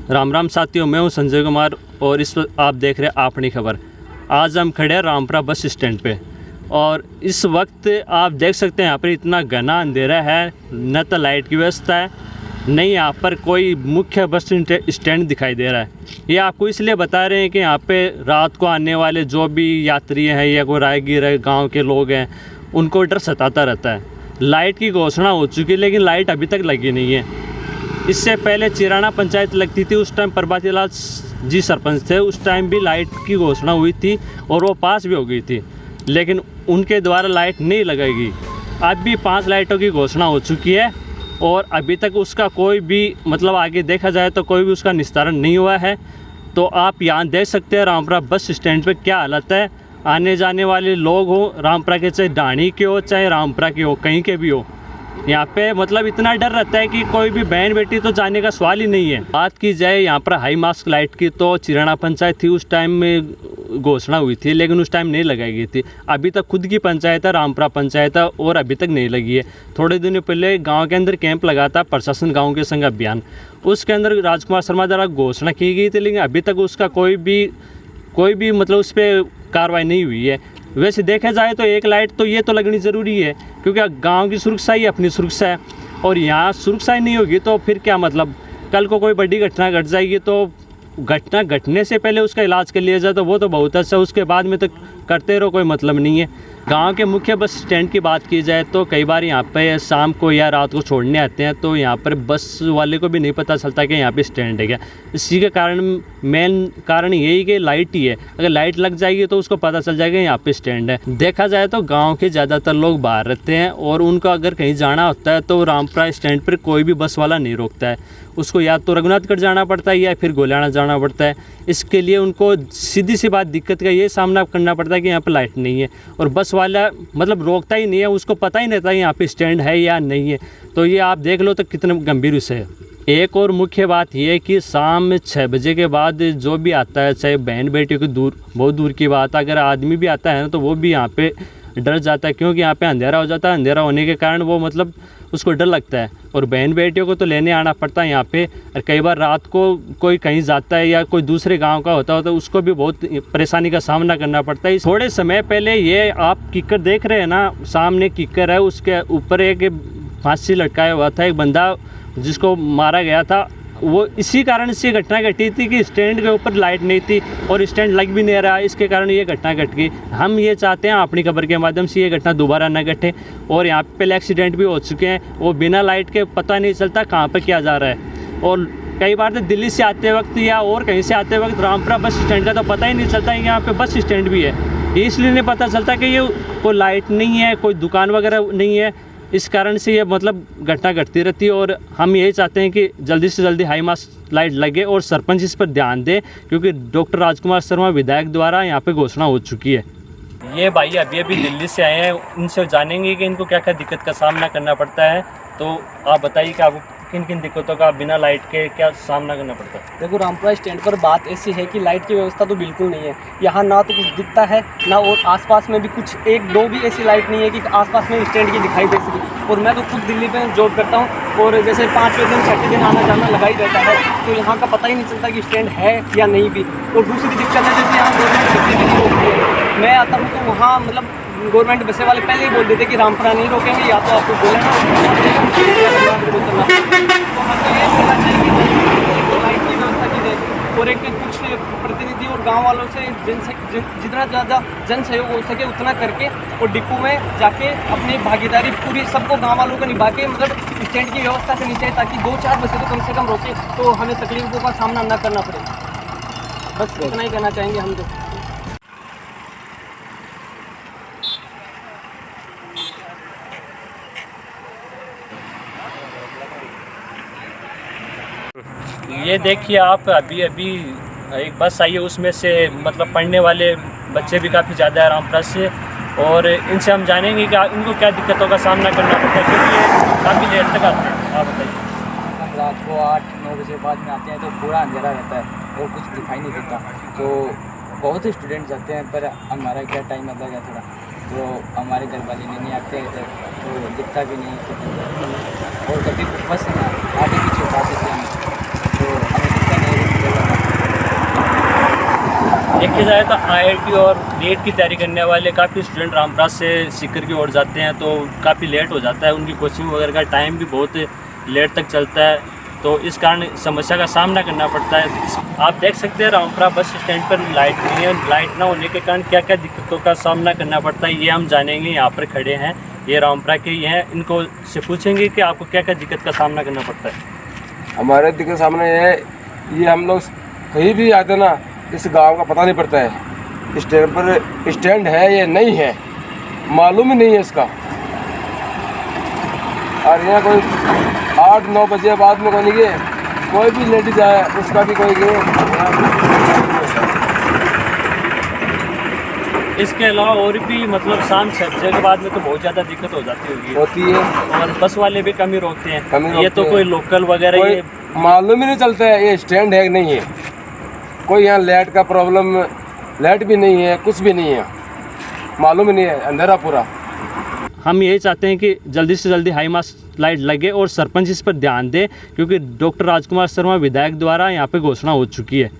राम राम साथियों, मैं हूं संजय कुमार और इस वक्त आप देख रहे हैं अपनी खबर। आज हम खड़े हैं रामपुरा बस स्टैंड पे और इस वक्त आप देख सकते हैं यहाँ पर इतना घना अंधेरा है, न तो लाइट की व्यवस्था है, नहीं यहाँ पर कोई मुख्य बस स्टैंड दिखाई दे रहा है। ये आपको इसलिए बता रहे हैं कि यहाँ पे रात को आने वाले जो भी यात्री हैं या कोई राहगीर है, गाँव के लोग हैं, उनको डर सताता रहता है। लाइट की घोषणा हो चुकी है लेकिन लाइट अभी तक लगी नहीं है। इससे पहले चिराना पंचायत लगती थी, उस टाइम प्रभाती लाल जी सरपंच थे, उस टाइम भी लाइट की घोषणा हुई थी और वो पास भी हो गई थी, लेकिन उनके द्वारा लाइट नहीं लगाएगी। अब भी 5 लाइटों की घोषणा हो चुकी है और अभी तक उसका कोई भी आगे देखा जाए तो कोई भी उसका निस्तारण नहीं हुआ है। तो आप यहाँ देख सकते हैं रामपुरा बस स्टैंड पे क्या हालत है। आने जाने वाले लोग हो, रामपुरा के चाहे ढाणी के हो चाहे रामपुरा के हो, कहीं के भी हो, यहाँ पे इतना डर रहता है कि कोई भी बहन बेटी तो जाने का सवाल ही नहीं है। बात की जाए यहाँ पर हाई मास्क लाइट की तो चिराना पंचायत थी, उस टाइम में घोषणा हुई थी लेकिन उस टाइम नहीं लगाई गई थी। अभी तक खुद की पंचायत है, रामपुरा पंचायत है, और अभी तक नहीं लगी है। थोड़े दिनों पहले गांव के अंदर कैंप लगा था प्रशासन गांव के संग अभियान, उसके अंदर राजकुमार शर्मा द्वारा घोषणा की गई थी, लेकिन अभी तक उसका कोई भी उस पर कार्रवाई नहीं हुई है। वैसे देखा जाए तो एक लाइट तो ये तो लगनी ज़रूरी है, क्योंकि गांव की सुरक्षा ही अपनी सुरक्षा है और यहाँ सुरक्षा ही नहीं होगी तो फिर क्या कल को कोई बड़ी घटना घट जाएगी तो घटना घटने से पहले उसका इलाज कर लिया जाए तो वो तो बहुत अच्छा, उसके बाद में तो करते रहो, कोई मतलब नहीं है। गांव के मुख्य बस स्टैंड की बात की जाए तो कई बार यहाँ पे शाम को या रात को छोड़ने आते हैं तो यहाँ पर बस वाले को भी नहीं पता चलता कि यहाँ पे स्टैंड है क्या। इसी के कारण मेन कारण यही कि लाइट ही है। अगर लाइट लग जाएगी तो उसको पता चल जाएगा यहाँ पे स्टैंड है। देखा जाए तो गाँव के ज़्यादातर लोग बाहर रहते हैं और उनको अगर कहीं जाना होता है तो रामपुरा स्टैंड पर कोई भी बस वाला नहीं रोकता है, उसको या तो रघुनाथगढ़ जाना पड़ता है या फिर गोलियाना जाना पड़ता है। इसके लिए उनको सीधी सी बात दिक्कत का ये सामना करना पड़ता है कि यहाँ पर लाइट नहीं है और बस वाला रोकता ही नहीं है, उसको पता ही नहीं था यहाँ पे स्टैंड है या नहीं है। तो ये आप देख लो तो कितना गंभीर विषय है। एक और मुख्य बात यह है कि शाम 6 बजे के बाद जो भी आता है, चाहे बहन बेटी की बहुत दूर की बात, अगर आदमी भी आता है ना तो वो भी यहाँ पे डर जाता है, क्योंकि यहाँ पे अंधेरा हो जाता है। अंधेरा होने के कारण वो उसको डर लगता है और बहन बेटियों को तो लेने आना पड़ता है यहाँ पे। और कई बार रात को कोई कहीं जाता है या कोई दूसरे गांव का होता है तो उसको भी बहुत परेशानी का सामना करना पड़ता है। थोड़े समय पहले ये आप किक्कर देख रहे हैं ना, सामने किक्कर है, उसके ऊपर एक फांसी लटकाया हुआ था, एक बंदा जिसको मारा गया था। वो इसी कारण से घटना घटी थी कि स्टैंड के ऊपर लाइट नहीं थी और स्टैंड लग भी नहीं रहा, इसके कारण ये घटना घट गई। हम ये चाहते हैं अपनी खबर के माध्यम से ये घटना दोबारा न घटे। और यहाँ पे पहले एक्सीडेंट भी हो चुके हैं, वो बिना लाइट के पता नहीं चलता कहाँ पर क्या जा रहा है। और कई बार तो दिल्ली से आते वक्त या और कहीं से आते वक्त रामपुरा बस स्टैंड का तो पता ही नहीं चलता है यहाँ पे बस स्टैंड भी है। इसलिए नहीं पता चलता कि ये कोई लाइट नहीं है, कोई दुकान वगैरह नहीं है, इस कारण से ये घटना घटती रहती है। और हम यही चाहते हैं कि जल्दी से जल्दी हाई मास्क लाइट लगे और सरपंच इस पर ध्यान दे, क्योंकि डॉक्टर राजकुमार शर्मा विधायक द्वारा यहाँ पे घोषणा हो चुकी है। ये भाई अभी दिल्ली से आए हैं, उनसे जानेंगे कि इनको क्या क्या दिक्कत का सामना करना पड़ता है। तो आप बताइए कि आपको किन किन दिक्कतों का बिना लाइट के क्या सामना करना पड़ता है। देखो, रामपुरा स्टैंड पर बात ऐसी है कि लाइट की व्यवस्था तो बिल्कुल नहीं है। यहाँ ना तो कुछ दिखता है ना, और आसपास में भी कुछ 1-2 भी ऐसी लाइट नहीं है कि आसपास में स्टैंड की दिखाई दे सके। और मैं तो खुद दिल्ली में जॉब करता हूँ और जैसे 5वें दिन 6ठे दिन आना जाना लगा ही रहता है, तो यहाँ का पता ही नहीं चलता कि स्टैंड है या नहीं भी। और दूसरी दिक्कत है जैसे यहाँ गवर्नमेंट बसें भी नहीं रोकती है। मैं आता हूँ तो वहाँ गवर्नमेंट बसें वाले पहले ही बोल देते कि रामपुरा नहीं रोकेंगे, या तो आपको बोलेना लाइट की व्यवस्था की जाए। और एक कुछ प्रतिनिधि और गांव वालों से जितना ज़्यादा जन सहयोग हो सके उतना करके और डिपो में जाके अपनी भागीदारी पूरी सबको गांव वालों को निभा के स्टैंड की व्यवस्था करनी चाहिए, ताकि 2-4 बसें तो कम से कम रोके तो हमें तकलीफों का सामना न करना पड़े। बस इतना ही कहना चाहेंगे हम तो। ये देखिए आप, अभी एक बस आई है, उसमें से पढ़ने वाले बच्चे भी काफ़ी ज़्यादा है रामपुरा से, और इनसे हम जानेंगे कि इनको क्या दिक्कतों का सामना करना पड़ता है, क्योंकि ये काफ़ी देर तक आते हैं। आप बताइए। हम रात को 8-9 बजे बाद में आते हैं तो पूरा अंधेरा रहता है और कुछ दिखाई नहीं देता, तो बहुत ही स्टूडेंट जाते हैं, पर हमारा क्या टाइम अलग है थोड़ा, तो हमारे घर वाले नहीं आते हैं तो दिखता भी नहीं। और कभी बस आगे पीछे उठा देते हैं तो हमें दिखता नहीं। देखा जाए तो IIT और नीट की तैयारी करने वाले काफ़ी स्टूडेंट रामपुरा से सीकर की ओर जाते हैं, तो काफ़ी लेट हो जाता है, उनकी कोचिंग वगैरह का टाइम भी बहुत लेट तक चलता है, तो इस कारण समस्या का सामना करना पड़ता है। आप देख सकते हैं रामपुरा बस स्टैंड पर लाइट नहीं है, लाइट ना होने के कारण क्या क्या दिक्कतों का सामना करना पड़ता है ये हम जानेंगे। यहाँ पर खड़े हैं, ये रामपुरा के ही हैं, इनको से पूछेंगे कि आपको क्या क्या दिक्कत का सामना करना पड़ता है। हमारे दिक्कत सामने ये हम लोग कहीं भी आते ना, इस गांव का पता नहीं पड़ता है, स्टैंड पर स्टैंड है या नहीं है मालूम ही नहीं है इसका। और यहाँ कोई 8-9 बजे बाद में कोई भी लेडीज आए उसका भी कोई इसके अलावा और भी मतलब शाम 6 बजे के बाद में तो बहुत ज़्यादा दिक्कत हो जाती होती है, और बस वाले भी कमी रोकते हैं। कमी ये रोकते तो हैं। कोई लोकल वगैरह कोई ये मालूम ही नहीं चलता है ये स्टैंड है कि नहीं है। कोई यहाँ लाइट का प्रॉब्लम, लाइट भी नहीं है, कुछ भी नहीं है, मालूम ही नहीं है, अंधेरा पूरा। हम यही चाहते हैं कि जल्दी से जल्दी हाई मास्ट लाइट लगे और सरपंच इस पर ध्यान दे, क्योंकि डॉक्टर राजकुमार शर्मा विधायक द्वारा यहाँ पे घोषणा हो चुकी है।